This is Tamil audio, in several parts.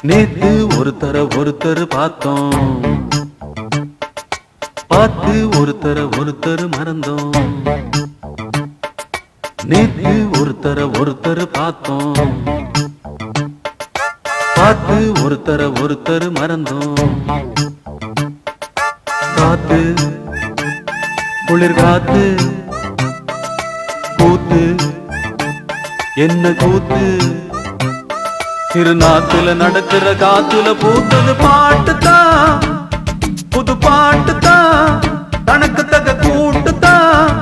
நேத்து ஒருத்தர் பார்த்தோம், பார்த்து ஒருத்தர் மறந்தோம். நேத்து ஒருத்தர் பார்த்தோம், பார்த்து ஒருத்தர் மறந்தோம். காத்து குளிர் காத்து கூத்து என்ன கூத்து, திருநாத்துல நடக்கிற காத்துல பூத்தது பாட்டுதான், புது பாட்டுதான், தனக்கு தக கூட்டுதான்,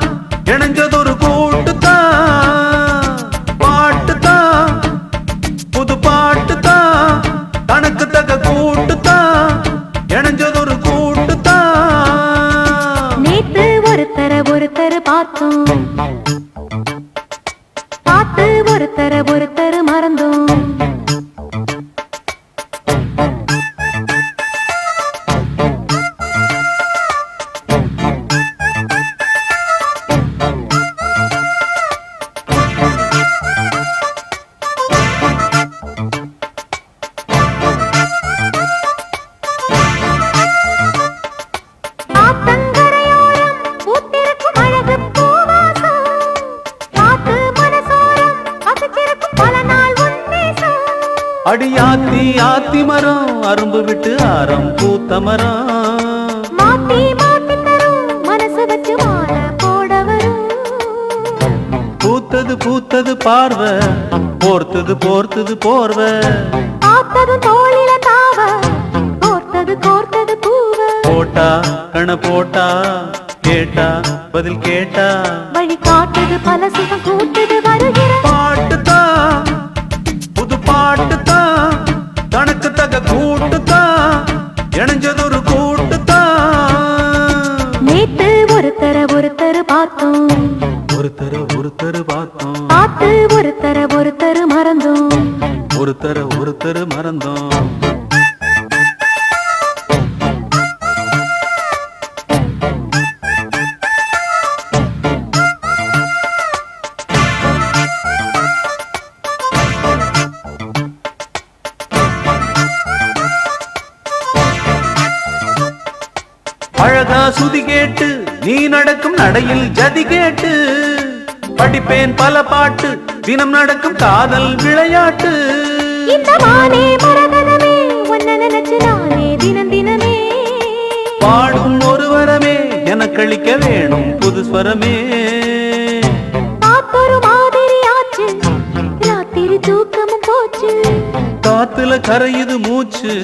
இணைஞ்சதொரு கூட்டுதான். பாட்டுதான் புது பாட்டுதான், தனக்கு தக கூட்டுதான், இணைஞ்சதொரு கூட்டுதான். நேத்து ஒருத்தர் பார்த்தோம், பார்த்து ஒருத்தர் மறந்தோம். அடியாத்தி ஆத்தி மரம் அரும்பு விட்டு ஆரம் பூத்த மரம், மாத்தி மாத்தி தரும் மனசு வச்சு மாற போடவரும். பூத்தது பார்வை, போர்த்தது போர்வை, பார்த்தது தோளில தாவ, கோர்த்தது பூவ. போட்டா கண போட்டா, கேட்டா பதில் கேட்டா, வழி காட்டுது பல சுகம் கூட்டுது வருகிற பாட்டுதான், புது பாட்டுதான், தனக்கு தக கூட்டுதான், இணைஞ்சதொரு கூட்டுதான். நேத்து ஒருத்தர் பார்த்தோம், ஒருத்தர் பார்த்தோம், பார்த்து ஒருத்தர் மறந்தோம். ஒருத்தர் மறந்தோம். அழகா சுதி கேட்டு நீ நடக்கும் நடையில் ஜதி கேட்டு, படிப்பேன் பல பாட்டு தினம் நடக்கும் காதல் விளையாட்டு. இந்த மானே மரகதமே உன்னை நினைச்சு நானே தினமே பாடும் ஒரு வரமே எனக்களிக்க வேணும் புது ஸ்வரமே. காத்தொரு மாதிரி ஆச்சு, ராத்திரி தூக்கமும் போச்சு. காத்துல கரையுது மூச்சு,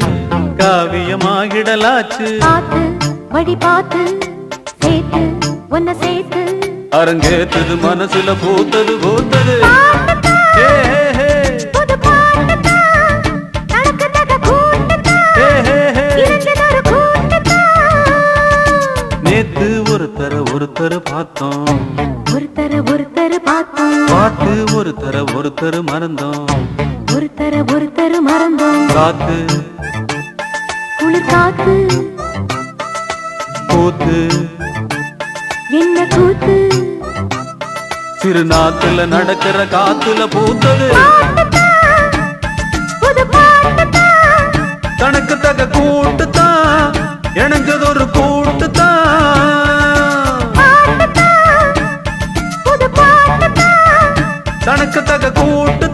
காவியமாகிடலாச்சு. பார்த்து வழி பார்த்து சேர்த்து உன்னை சேர்த்து, அரங்கேத்தது மனசுல பூத்தது. ஏ, ஹே, புது பாட்டுதான், தனக்கு தக கூட்டுதான், ஹே, ஹே, ஹே. இணைஞ்சதொரு கூட்டுதான். நேத்து ஒருத்தர் பார்த்தோம், ஒருத்தர் பார்த்தோம், பார்த்து ஒருத்தர் மறந்தோம். ஒருத்தர் மறந்தோம். காத்து குளிர் காத்து கூத்து என்ன கூத்து, திருநாத்துல நடக்கிற காத்துல பூத்தது பாட்டுதான், புது பாட்டுதான், தனக்கு தக கூட்டுதான், இணைஞ்சதொரு கூட்டுதான். பாட்டுதான், புது பாட்டுதான், தனக்கு தக கூட்டு